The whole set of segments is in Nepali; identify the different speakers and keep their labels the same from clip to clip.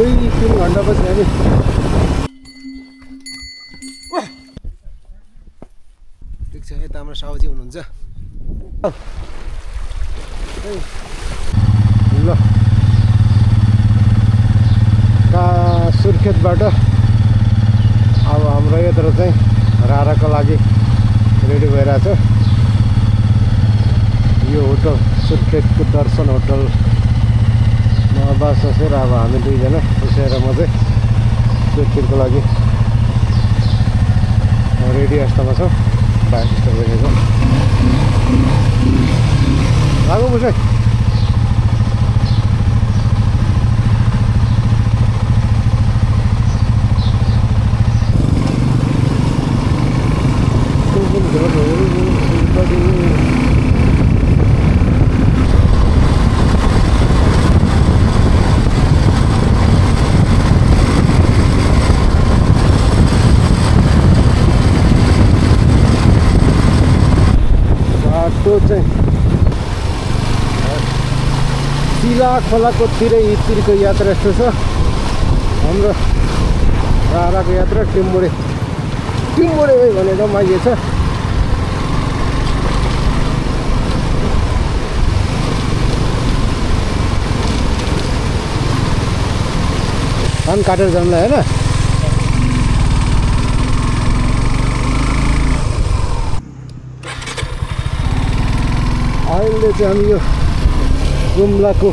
Speaker 1: 2-3 घन्टापछि हामी ठिक छ। यता हाम्रो साउजी हुनुहुन्छ ल। सुर्खेतबाट अब हाम्रो यात्रा चाहिँ राराको लागि रेडी भइरहेछ। यो होटल सुर्खेतको दर्शन होटलमा बस बसेर अब हामी दुईजना बसेर म चाहिँ सुर्खेतको लागि रेडी अवस्थामा छौँ। बाइक स्टप गरेको लागु बुझ्दै चाहिँ तिला खोलाको तिरको यात्रा यस्तो छ। हाम्रो राराको यात्रा टिम्बुरे भनेर मागिएको छ। धान काटेर जानुलाई होइन। अहिले चाहिँ हामी यो जुम्लाको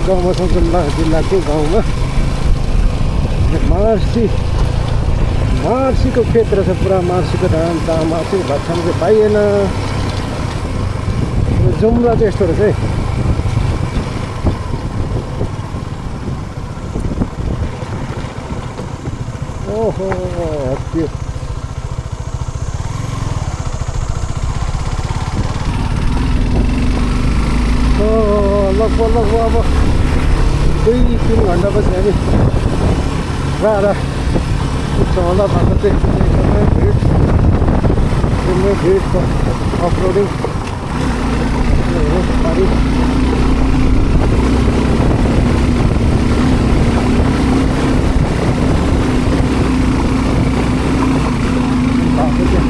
Speaker 1: गाउँमा छौँ। जुम्ला जिल्लाको गाउँमा मार्सीको खेत रहेछ पुरा। मार्सीको धान मार्सी भात खानु चाहिँ पाइएन। जुम्ला चाहिँ यस्तो रहेछ है। ओहो हत्यो लगभग अब 2-3 घन्टापछि हामी रारा पुग्छौँ होला। बाटो चाहिँ एकदमै भिड छ। अफरोडिङ पारी बाटो चाहिँ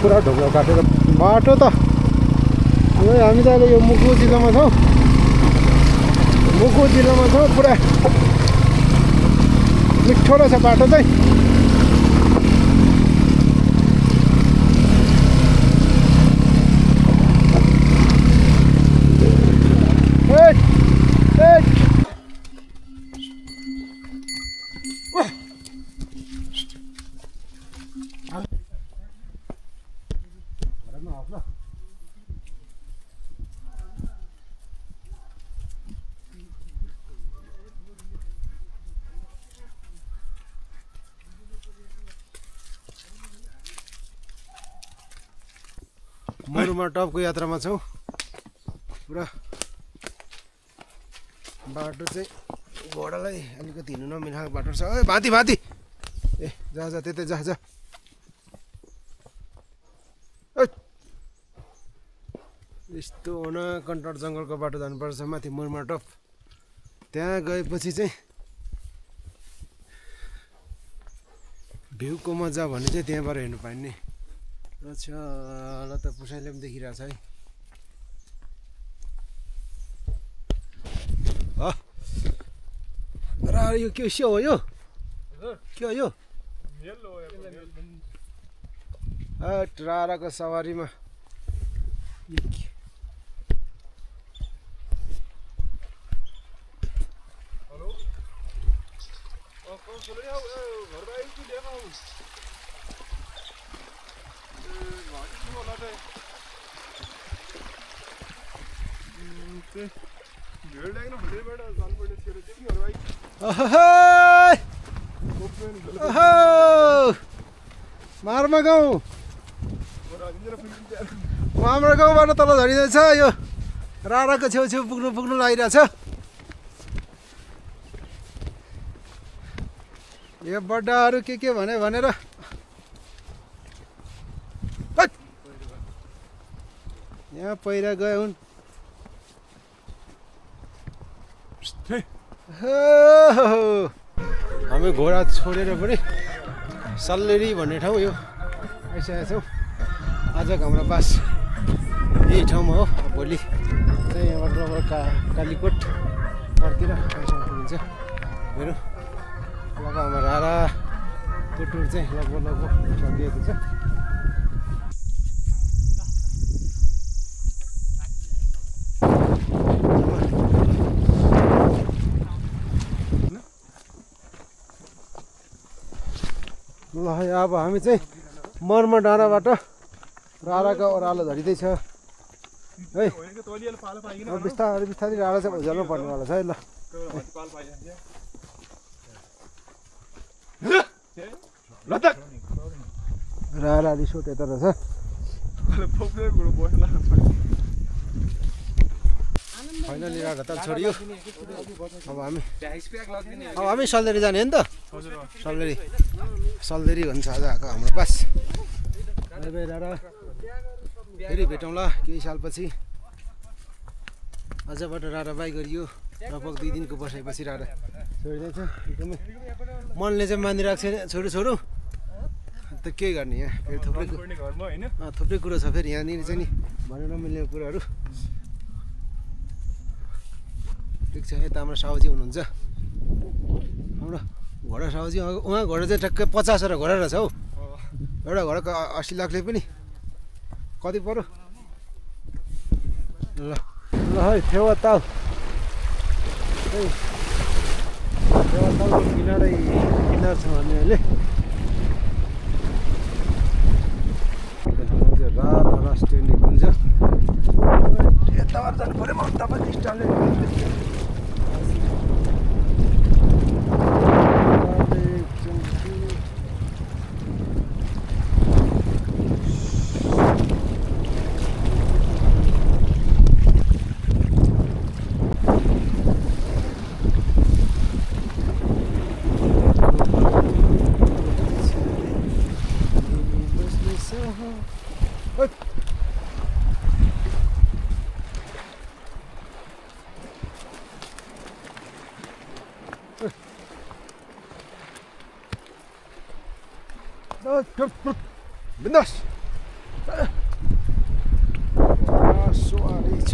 Speaker 1: पुरा ढोका काटेर बाटो त हामी त अहिले यो मुगु जिल्लामा छौँ। पुरा मिठो रहेछ बाटो चाहिँ। मरुमा टपको यात्रामा छौँ। पुरा बाटो चाहिँ घोडालाई अलिकति हिँड्नु नमिलाएको बाटो छ। ए भाती ए जा त्यतै जा। यस्तो हुन कन्टर जङ्गलको बाटो जानुपर्छ माथि मरुमा टप। त्यहाँ गएपछि चाहिँ भ्यूको मजा भन्ने चाहिँ त्यहाँबाट हेर्नु पाइने। अच्छा ल त पुसाइले पनि देखिरहेछ है। र यो के हो यो? के हो यो? राराको सवारीमा मारमा गाउँ हाम्रो गाउँबाट तल झरिँदैछ। यो राराको छेउछेउ पुग्नु लागिरहेछ। यो बड्डाहरू के भने भनेर यहाँ पहिरा गए हुन् हामी घोडा छोडेर पनि सल्लेरी भन्ने ठाउँ यो आइसकेका छौँ आजको हाम्रो बास यही ठाउँमा हो भोलि चाहिँ यहाँबाट कालीकोट पर्तिर आइसक्नु पुगिन्छ हेरौँ लगभग हाम्रो राराको टुर चाहिँ लगभग सकिएको छ ल अब हामी चाहिँ मर्म डाँडाबाट राराको ओह्रालो झरिँदैछ है बिस्तारै बिस्तारै रारा चाहिँ झर्नु पर्नेवाला छ है ल रारा रिसोर्ट यता रहेछ फाइनली रारा त छोडियो अब हामी सल्लेरी जाने हो नि त सल्लेरी भन्छ आज आएको हाम्रो बास रारा फेरि भेटौँला केही सालपछि आजबाट रारा बाई गरियो लगभग 2 दिनको बसाइपछि रारा छोडिदिन्छ एकदमै मनले चाहिँ मानिरहेको छैन छोडु अन्त के गर्ने यहाँ फेरि थुप्रै कुरो छ फेरि यहाँनिर चाहिँ नि भन्नु नमिल्ने कुराहरू ठिक छ यता हाम्रो साउजी हुनुहुन्छ हाम्रो घोडा साउजी उहाँ घोडा चाहिँ ठ्याक्कै 50वटा घोडा रहेछ हौ एउटा घोडाको 80 लाखले पनि कति पर्यो ल है फेवा ताल किनार छ भने अहिले रारा राष्ट्रिय निकुञ्ज यताबाट जानु पऱ्यो म तपाईँ स्टाइलले बिन्दास सवारी छ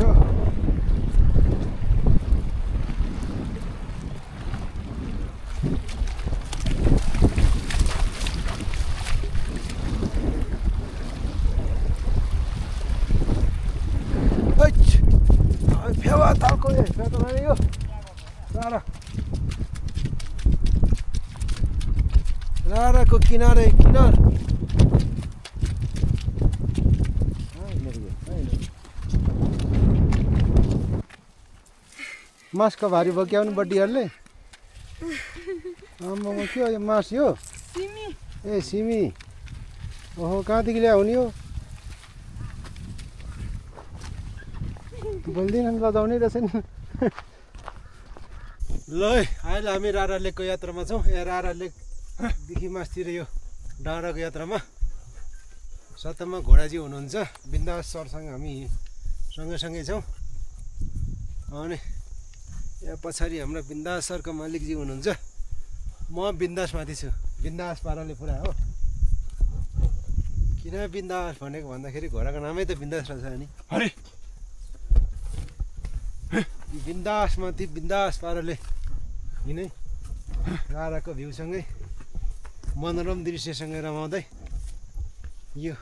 Speaker 1: फेवा तालको यो राराको किनार मासको भारी बोक्याउनु बड्डीहरूले आम्मामा के हो यो मास यो ए सिमी ओहो कहाँदेखि ल्याउने हो बोल्दिन लजाउने रहेछ नि ल अहिले हामी रारा लेकको यात्रामा छौँ यहाँ रारा लेकदेखि मासतिर यो डाँडाको यात्रामा सत्तामा घोडाजी हुनुहुन्छ बिन्दास सरसँग हामी सँगै छौँ अनि यहाँ पछाडि हाम्रो बिन्दास सरको मालिकजी हुनुहुन्छ म बिन्दासमाथि छु बिन्दास पाराले पुरा हो किन बिन्दास भनेको भन्दाखेरि घोडाको नामै त बिन्दास रहेछ नि अरे बिन्दासमाथि बिन्दास पाराले यिनै राराको भ्यूसँगै मनोरम दृश्यसँगै रमाउँदै यो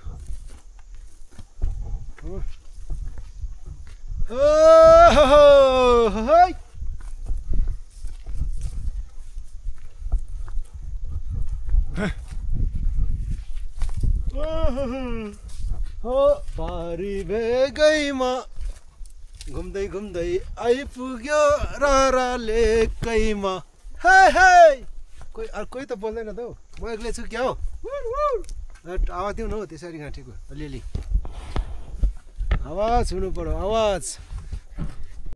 Speaker 1: पारी भेगैमा घुम्दै आइपुग्यो रारा लेकैमा कोही त बोल्दैन त हौ म एक्लै छु क्या हो आवाज दिउँ न हौ त्यसरी घाँटीको अलिअलि आवाज हुनु पर्यो आवाज